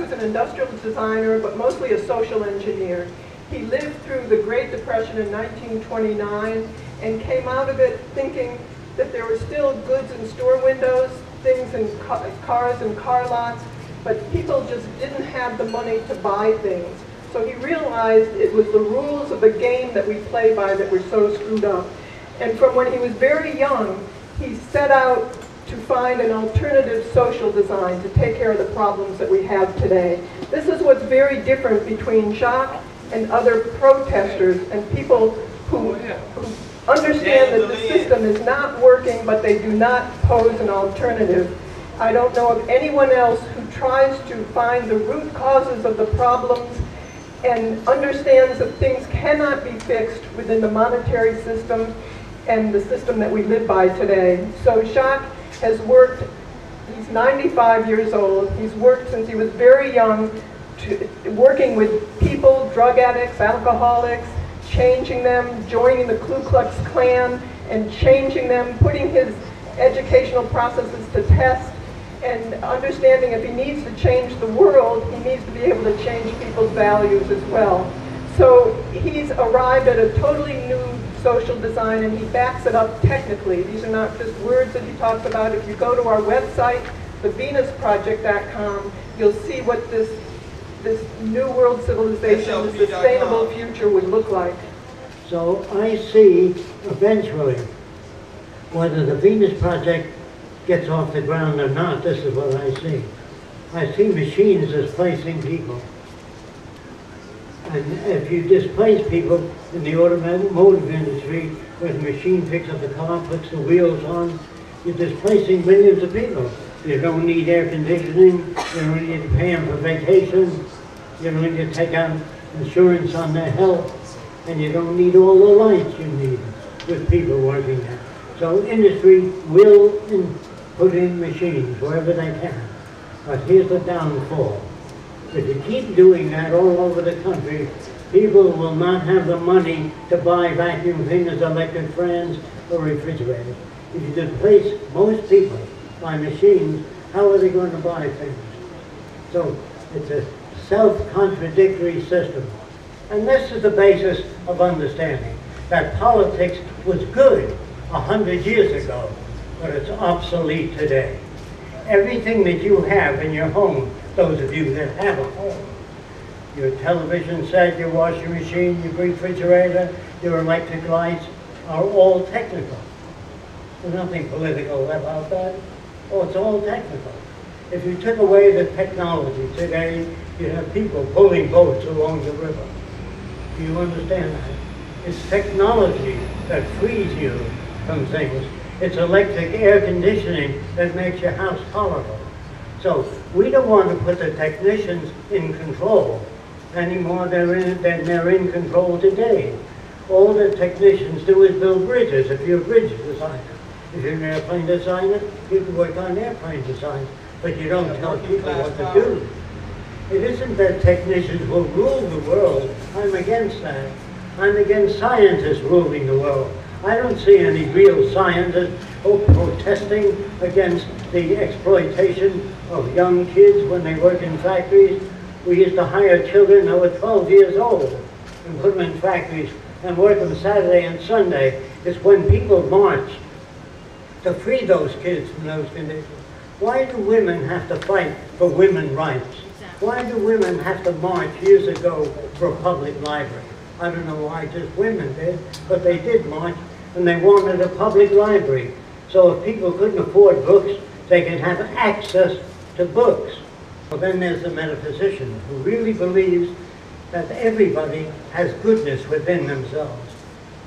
was an industrial designer, but mostly a social engineer. He lived through the Great Depression in 1929 and came out of it thinking that there were still goods in store windows, things in cars and car lots, but people just didn't have the money to buy things. So he realized it was the rules of the game that we play by that were so screwed up. And from when he was very young, he set out to find an alternative social design to take care of the problems that we have today. This is what's very different between Jacques and other protesters and people who understand that the system is not working, but they do not pose an alternative. I don't know of anyone else who tries to find the root causes of the problems and understands that things cannot be fixed within the monetary system and the system that we live by today. So Jacques has worked, he's 95 years old, he's worked since he was very young, working with people, drug addicts, alcoholics, changing them, joining the Ku Klux Klan and changing them, putting his educational processes to test and understanding if he needs to change the world, he needs to be able to change people's values as well. So he's arrived at a totally new social design and he backs it up technically. These are not just words that he talks about. If you go to our website, thevenusproject.com, you'll see what this new world civilization, this sustainable future would look like. So I see eventually, whether the Venus Project gets off the ground or not, this is what I see. I see machines displacing people. And if you displace people in the automotive industry, where the machine picks up the car, puts the wheels on, you're displacing millions of people. You don't need air conditioning, you don't need to pay them for vacation, you don't need to take out insurance on their health, and you don't need all the lights you need with people working there. So industry will put in machines wherever they can. But here's the downfall. If you keep doing that all over the country, people will not have the money to buy vacuum cleaners, electric fans, or refrigerators. If you displace most people by machines, how are they going to buy things? So it's a self-contradictory system. And this is the basis of understanding that politics was good 100 years ago, but it's obsolete today. Everything that you have in your home, those of you that have a home, your television set, your washing machine, your refrigerator, your electric lights, are all technical. There's nothing political about that. Oh, it's all technical. If you took away the technology today, you'd have people pulling boats along the river. Do you understand that? It's technology that frees you from things. It's electric air conditioning that makes your house tolerable. So we don't want to put the technicians in control any more than they're in control today. All the technicians do is build bridges. If you're a bridge designer, if you're an airplane designer, you can work on airplane design, but you don't tell people what to do. It isn't that technicians will rule the world. I'm against that. I'm against scientists ruling the world. I don't see any real scientists protesting against the exploitation of young kids when they work in factories. We used to hire children that were 12 years old and put them in factories and work them Saturday and Sunday. It's when people marched to free those kids from those conditions. Why do women have to fight for women's rights? Why do women have to march years ago for a public library? I don't know why just women did, but they did march, and they wanted a public library. So if people couldn't afford books, they can have access to books. Well, then there's the metaphysician who really believes that everybody has goodness within themselves.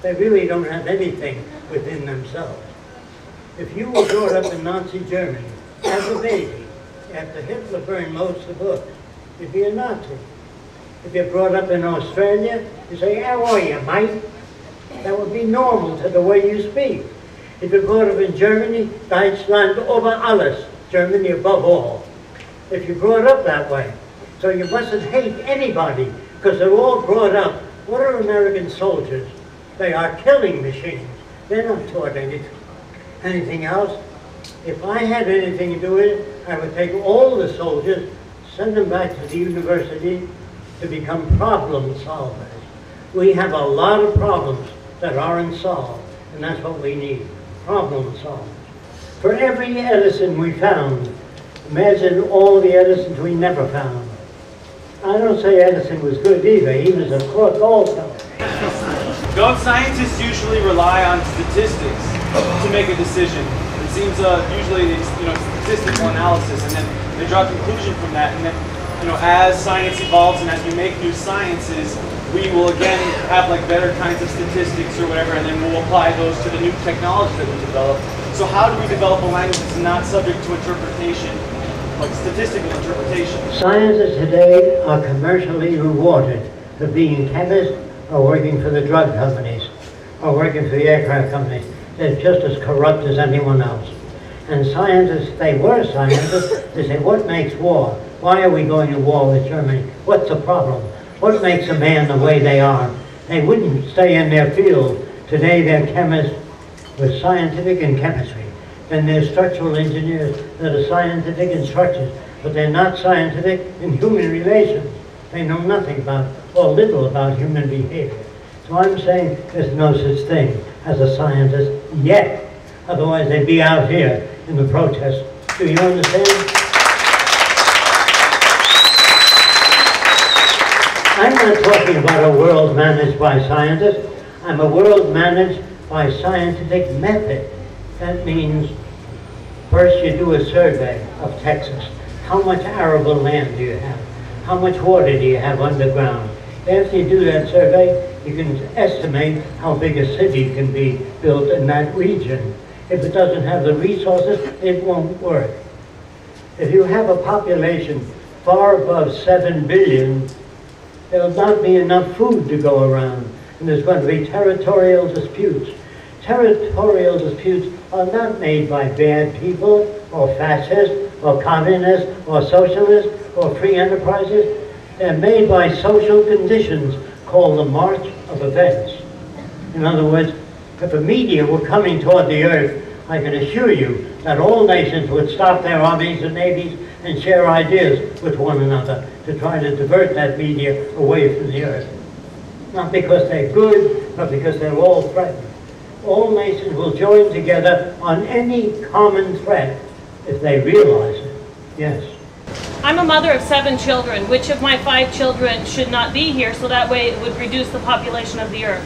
They really don't have anything within themselves. If you were brought up in Nazi Germany as a baby, after Hitler burned most of the books, you'd be a Nazi. If you're brought up in Australia, you say, "How are you, mate?" That would be normal to the way you speak. If you're brought up in Germany, Deutschland über alles, Germany above all. If you're brought up that way. So you mustn't hate anybody, because they're all brought up. What are American soldiers? They are killing machines. They're not taught anything else. If I had anything to do with it, I would take all the soldiers, Send them back to the university to become problem solvers. We have a lot of problems that aren't solved, and that's what we need, problem solvers. For every Edison we found, imagine all the Edisons we never found. I don't say Edison was good either. He was a crook also. Don't scientists usually rely on statistics to make a decision? It seems usually it's statistical analysis, and then they draw a conclusion from that. And then as science evolves and as we make new sciences, we will again have like better kinds of statistics or whatever, and then we'll apply those to the new technology that we develop. So how do we develop a language that's not subject to interpretation, like statistical interpretation? Scientists today are commercially rewarded for being chemists or working for the drug companies or working for the aircraft companies. They're just as corrupt as anyone else. And scientists, if they were scientists, they say, what makes war? Why are we going to war with Germany? What's the problem? What makes a man the way they are? They wouldn't stay in their field. Today they're chemists with scientific and chemistry. Then they're structural engineers that are scientific in structures, but they're not scientific in human relations. They know nothing about, or little about human behavior. So I'm saying there's no such thing as a scientist yet. Otherwise they'd be out here in the protest. Do you understand? I'm not talking about a world managed by scientists. I'm a world managed by scientific method. That means first you do a survey of Texas. How much arable land do you have? How much water do you have underground? After you do that survey, you can estimate how big a city can be built in that region. If it doesn't have the resources, it won't work. If you have a population far above 7 billion, there will not be enough food to go around, and there's going to be territorial disputes. Territorial disputes are not made by bad people, or fascists, or communists, or socialists, or free enterprises. They're made by social conditions called the march of events. In other words, if a meteor were coming toward the earth, I can assure you that all nations would stop their armies and navies and share ideas with one another to try to divert that meteor away from the earth. Not because they're good, but because they're all threatened. All nations will join together on any common threat if they realize it. Yes. I'm a mother of 7 children. Which of my 5 children should not be here so that way it would reduce the population of the earth?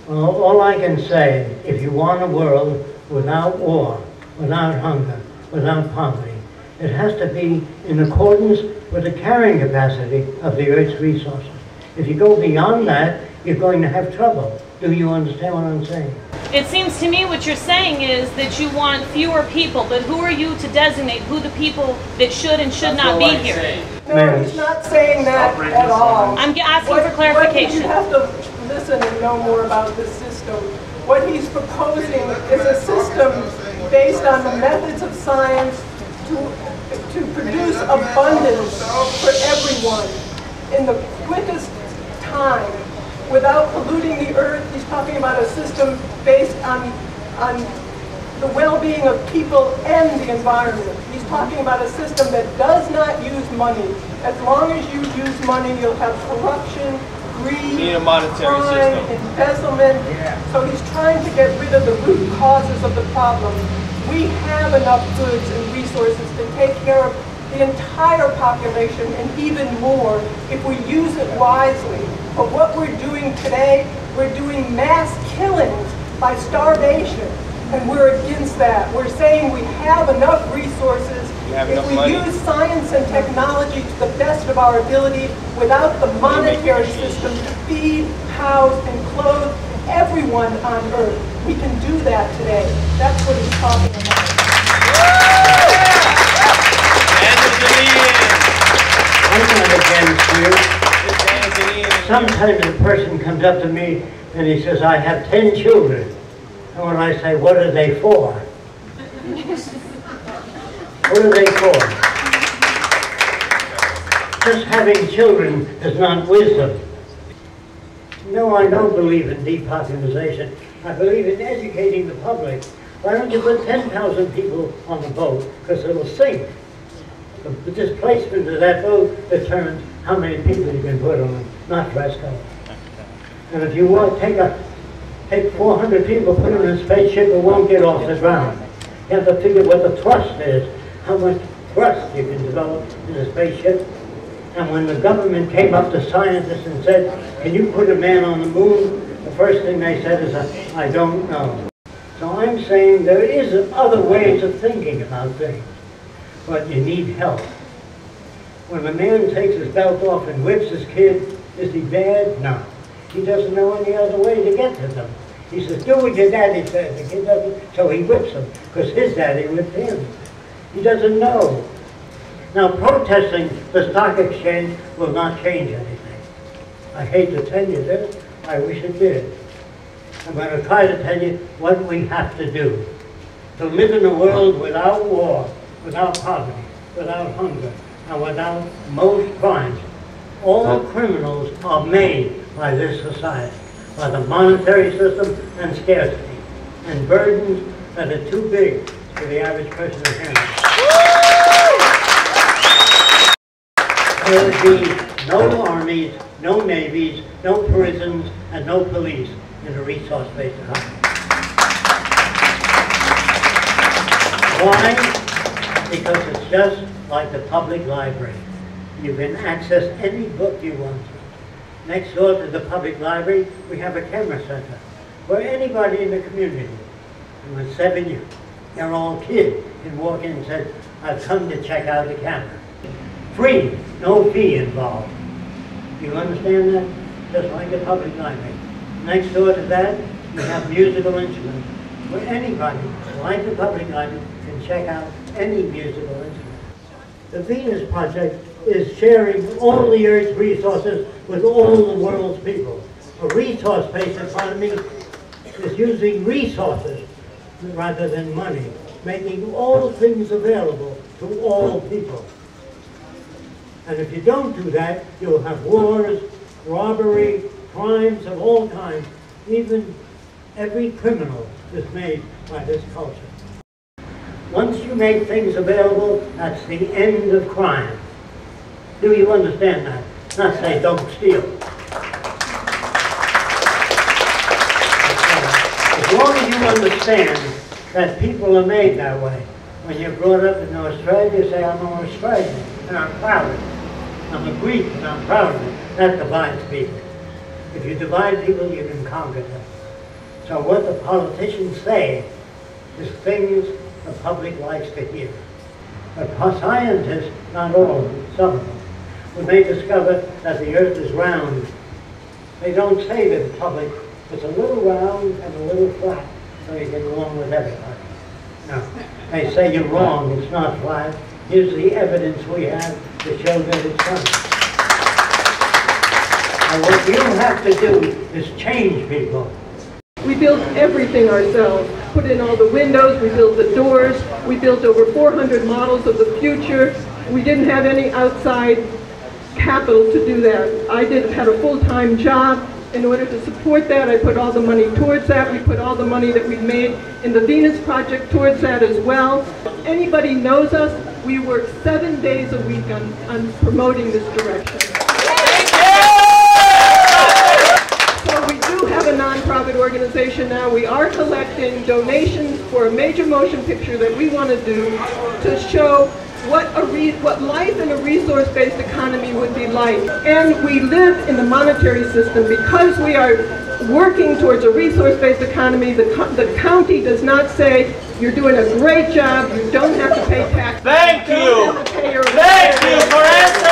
Well, all I can say, if you want a world without war, without hunger, without poverty, it has to be in accordance with the carrying capacity of the Earth's resources. If you go beyond that, you're going to have trouble. Do you understand what I'm saying? It seems to me what you're saying is that you want fewer people, but who are you to designate who the people that should and should not be here? No, he's not saying that at all. I'm asking for clarification. You have to listen and know more about this system. What he's proposing is a system based on the methods of science to produce abundance for everyone in the quickest time without polluting the earth. He's talking about a system based on the well-being of people and the environment. He's talking about a system that does not use money. As long as you use money, you'll have corruption, greed, crime, embezzlement. So he's trying to get rid of the root causes of the problem. We have enough goods and resources to take care of the entire population and even more if we use it wisely. But what we're doing today, we're doing mass killings by starvation, and we're against that. We're saying we have enough resources. If we use science and technology to the best of our ability without the monetary system to feed, house, and clothe everyone on earth, we can do that today. That's what he's talking about. I'm not against you. Sometimes a person comes up to me and he says, I have 10 children. And when I say, what are they for? What are they for? Just having children is not wisdom. No, I don't believe in depopulation. I believe in educating the public. Why don't you put 10,000 people on the boat? Because it'll sink. The displacement of that boat determines how many people you can put on, not fresco. And if you want to take 400 people, put them in a spaceship, it won't get off the ground. You have to figure what the thrust is, how much thrust you can develop in a spaceship. And when the government came up to scientists and said, can you put a man on the moon? The first thing they said is, I don't know. So I'm saying there is other ways of thinking about things, but you need help. When a man takes his belt off and whips his kid, is he bad? No. He doesn't know any other way to get to them. He says, do what your daddy said. The kid doesn't, so he whips him, because his daddy whipped him. He doesn't know. Now, protesting the stock exchange will not change anything. I hate to tell you this, I wish it did. I'm going to try to tell you what we have to do to live in a world without war, without poverty, without hunger, and without most crimes. All criminals are made by this society, by the monetary system and scarcity, and burdens that are too big for the average person to handle. There will be no armies, no navies, no prisons, and no police in a resource-based economy. Why? Because it's just like the public library. You can access any book you want to. Next door to the public library, we have a camera center where anybody in the community, and with 7-year-old all kids, can walk in and say, I've come to check out the camera. Free, no fee involved. You understand that? Just like the public library. Next door to that, you have musical instruments, where anybody, like the public library, can check out any musical instrument. The Venus Project is sharing all the Earth's resources with all the world's people. A resource-based economy is using resources rather than money, making all things available to all people. And if you don't do that, you'll have wars, robbery, crimes of all kinds. Even every criminal is made by this culture. Once you make things available, that's the end of crime. Do you understand that? Not say don't steal. As long as you understand that people are made that way. When you're brought up in Australia, you say, I'm an Australian, and I'm proud of it. I'm a Greek, and I'm proud of it. That divides people. If you divide people, you can conquer them. So what the politicians say is things the public likes to hear. But scientists, not all of them, some of them, when they discover that the earth is round, they don't say to the public, it's a little round and a little flat, so you get along with everybody. No, they say you're wrong, it's not flat. Here's the evidence we have to show that it's round. And what you have to do is change people. We built everything ourselves, put in all the windows, we built the doors, we built over 400 models of the future. We didn't have any outside capital to do that. I had a full-time job. In order to support that, I put all the money towards that. We put all the money that we made in the Venus Project towards that as well. Anybody knows us, we work 7 days a week on promoting this direction. So we do have a nonprofit organization now. We are collecting donations for a major motion picture that we want to do to show what life in a resource-based economy would be like. And we live in the monetary system because we are working towards a resource-based economy. The county does not say, you're doing a great job, you don't have to pay taxes. Thank you. Thank you for answering.